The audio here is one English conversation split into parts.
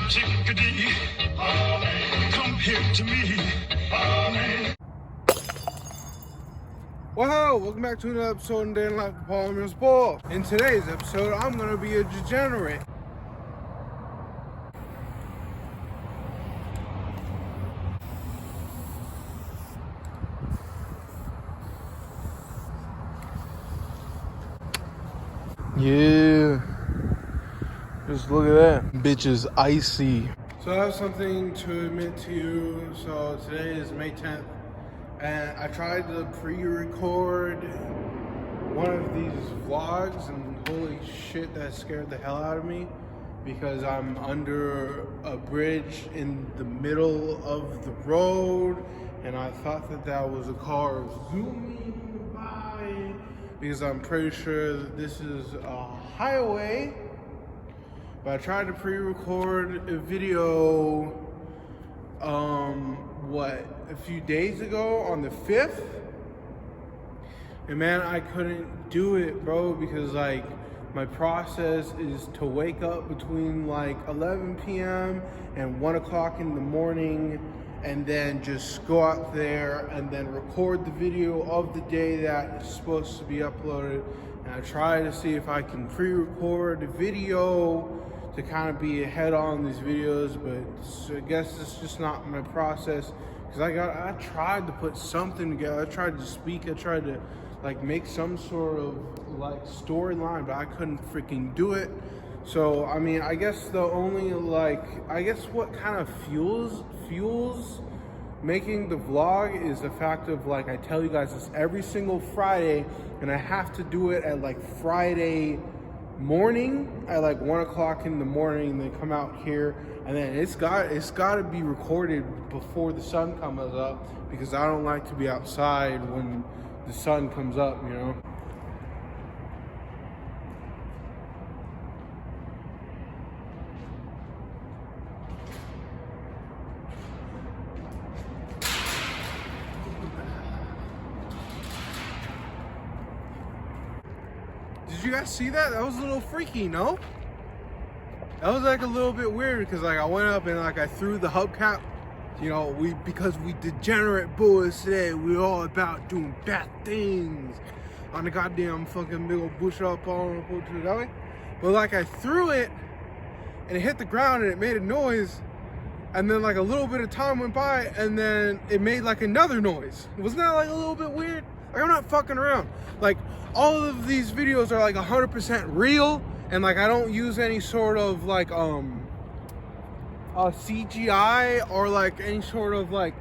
chickadee, come here to me. Well, welcome back to another episode of Day in Life with Paul and Miss Paul. In today's episode, I'm gonna be a degenerate. Yeah, just look at that. Bitch is icy. So I have something to admit to you. So today is May 10th, and I tried to pre-record one of these vlogs, and holy shit, that scared the hell out of me because I'm under a bridge in the middle of the road, and I thought that that was a car zooming by because I'm pretty sure that this is a highway. But I tried to pre-record a video a few days ago on the 5th, and man, I couldn't do it, bro, because like my process is to wake up between like 11 p.m. and 1 o'clock in the morning, and then just go out there and then record the video of the day that is supposed to be uploaded. And I try to see if I can pre-record a video to kind of be ahead on these videos, but I guess it's just not my process, because I tried to put something together. I tried to speak, I tried to like make some sort of like storyline, but I couldn't freaking do it. So I mean, I guess the only what kind of fuels making the vlog is the fact of like I tell you guys this every single Friday, and I have to do it at like Friday morning at like 1 o'clock in the morning, and then come out here, and then it's got to be recorded before the sun comes up, because I don't like to be outside when the sun comes up, you know. Did you guys see that? That was a little freaky, no? That was like a little bit weird, because like I went up and like I threw the hubcap. You know, because we degenerate boys today, we're all about doing bad things on the goddamn fucking big old bush up on that way. But like I threw it and it hit the ground and it made a noise, and then like a little bit of time went by and then it made like another noise. Wasn't that like a little bit weird? Like, I'm not fucking around. Like, all of these videos are like 100% real, and like I don't use any sort of like CGI or like any sort of like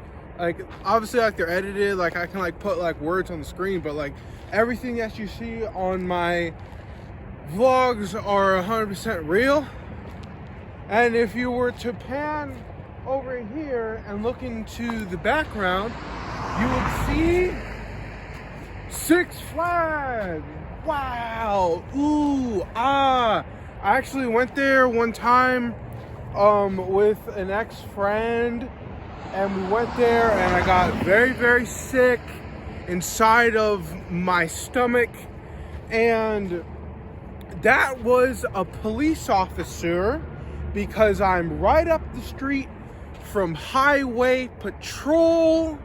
obviously like they're edited, like I can like put like words on the screen, but like everything that you see on my vlogs are 100% real. And if you were to pan over here and look into the background, you would see Six Flags. Wow. Ooh, ah. I actually went there one time with an ex-friend, and we went there and I got very, very sick inside of my stomach, and that was a police officer, because I'm right up the street from highway patrol,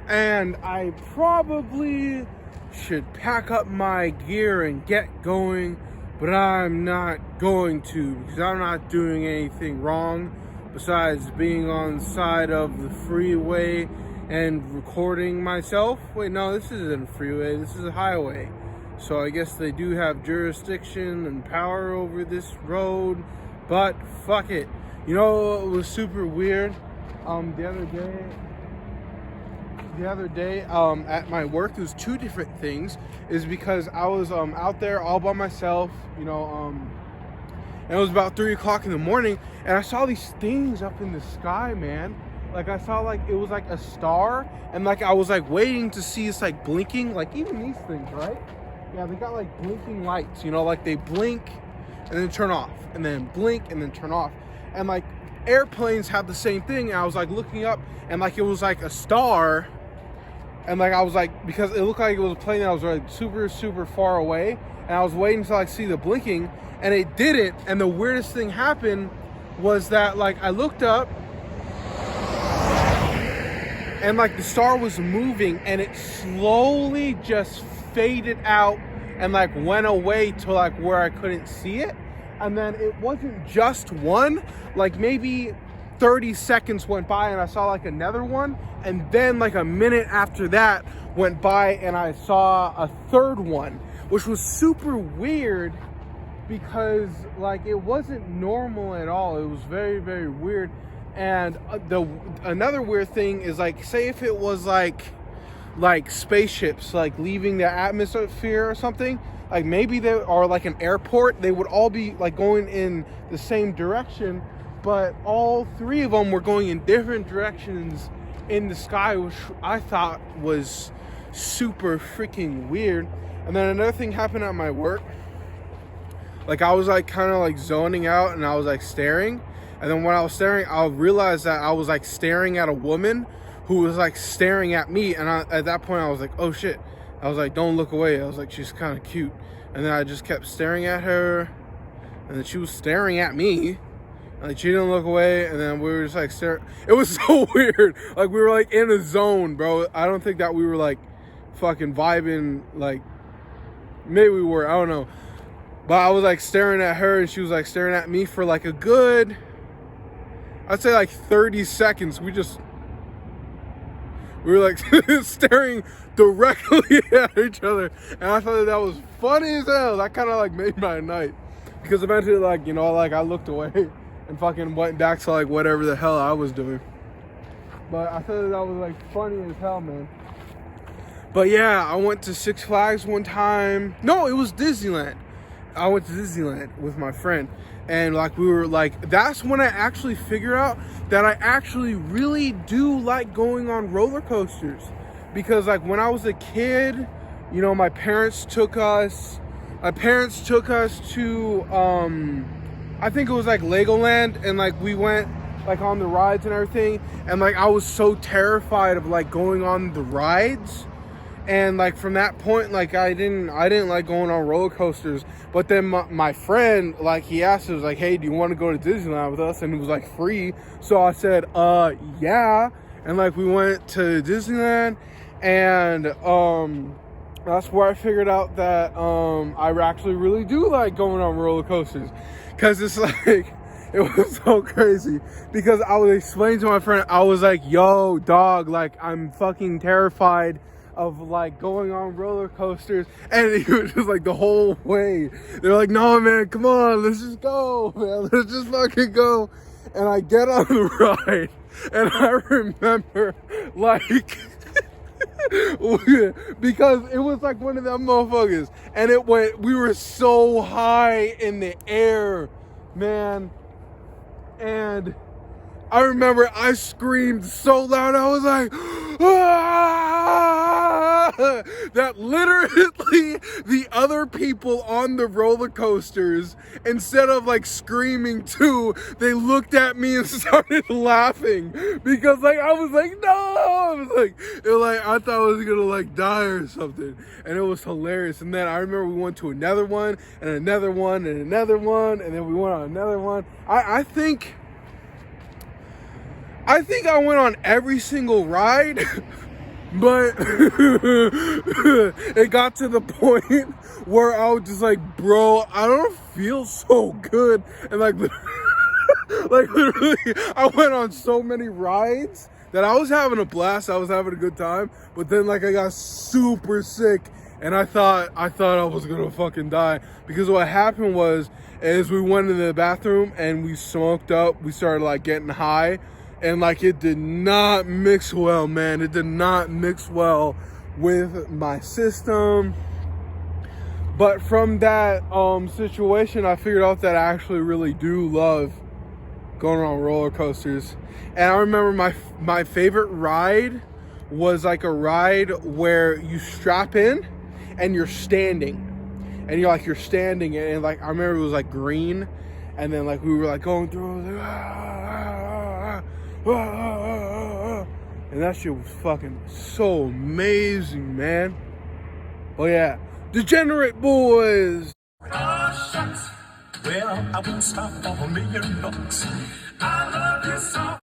and I probably should pack up my gear and get going, but I'm not going to, because I'm not doing anything wrong besides being on the side of the freeway and recording myself. Wait, no, this isn't a freeway, this is a highway. So I guess they do have jurisdiction and power over this road, but fuck it. You know, it was super weird. The other day at my work, there was two different things. Is because I was out there all by myself, you know, and it was about 3 o'clock in the morning, and I saw these things up in the sky, man. Like I saw like it was like a star, and like I was like waiting to see it's like blinking, like even these things, right? Yeah, they got like blinking lights, you know, like they blink and then turn off, and then blink and then turn off, and like airplanes have the same thing. And I was like looking up, and like it was like a star. And like I was like, because it looked like it was a plane that was like super, super far away, and I was waiting to like see the blinking, and it didn't. And the weirdest thing happened was that like I looked up and like the star was moving and it slowly just faded out and like went away to like where I couldn't see it. And then it wasn't just one, like maybe 30 seconds went by and I saw like another one, and then like a minute after that went by and I saw a third one, which was super weird because like it wasn't normal at all. It was very, very weird. And another weird thing is like, say if it was like spaceships like leaving the atmosphere or something, like maybe they are like an airport, they would all be like going in the same direction, but all three of them were going in different directions in the sky, which I thought was super freaking weird. And then another thing happened at my work. Like I was like kind of like zoning out and I was like staring, and then when I was staring, I realized that I was like staring at a woman who was like staring at me, and at that point I was like, oh shit. I was like, don't look away. I was like, she's kind of cute. And then I just kept staring at her, and then she was staring at me, and like she didn't look away, and then we were just like staring. It was so weird. Like we were like in a zone, bro. I don't think that we were like fucking vibing. Like maybe we were, I don't know. But I was like staring at her and she was like staring at me for like a good, I'd say like 30 seconds. We were like staring directly at each other, and I thought that was funny as hell. That kind of like made my night, because eventually like, you know, like I looked away and fucking went back to like whatever the hell I was doing. But I thought that was like funny as hell, man. But yeah, I went to Six Flags one time. No, it was Disneyland. I went to Disneyland with my friend, and like we were like, that's when I actually figured out that I actually really do like going on roller coasters. Because like when I was a kid, you know, my parents took us to I think it was like Legoland, and like we went like on the rides and everything, and like I was so terrified of like going on the rides. And like from that point, like I didn't like going on roller coasters. But then my friend, like he asked, he was like, hey, do you want to go to Disneyland with us? And it was like free. So I said, yeah. And like we went to Disneyland, and that's where I figured out that I actually really do like going on roller coasters. Cause it's like, it was so crazy, because I was explaining to my friend, I was like, yo dog, like I'm fucking terrified of like going on roller coasters. And he was just like the whole way, they're like, no man, come on, let's just go, man, let's just fucking go. And I get on the ride, and I remember like because it was like one of them motherfuckers, and we were so high in the air, man. And I remember I screamed so loud, I was like, ah! That literally the other people on the roller coasters, instead of like screaming too, they looked at me and started laughing, because like I was like, no, I was like, I thought I was gonna like die or something, and it was hilarious. And then I remember we went to another one and another one and another one, and then we went on another one. I think I went on every single ride, but it got to the point where I was just like, bro, I don't feel so good. And like, like literally, I went on so many rides that I was having a blast. I was having a good time, but then like I got super sick, and I thought I was gonna fucking die, because what happened is we went into the bathroom and we smoked up. We started like getting high. And like it did not mix well, man. It did not mix well with my system. But from that situation, I figured out that I actually really do love going on roller coasters. And I remember my favorite ride was like a ride where you strap in and you're standing. And you're standing, and like I remember it was like green, and then like we were like going through, I was like, and that shit was fucking so amazing, man. Oh yeah, Degenerate Boys. Oh shucks, Well, I wouldn't stop for $1,000,000. I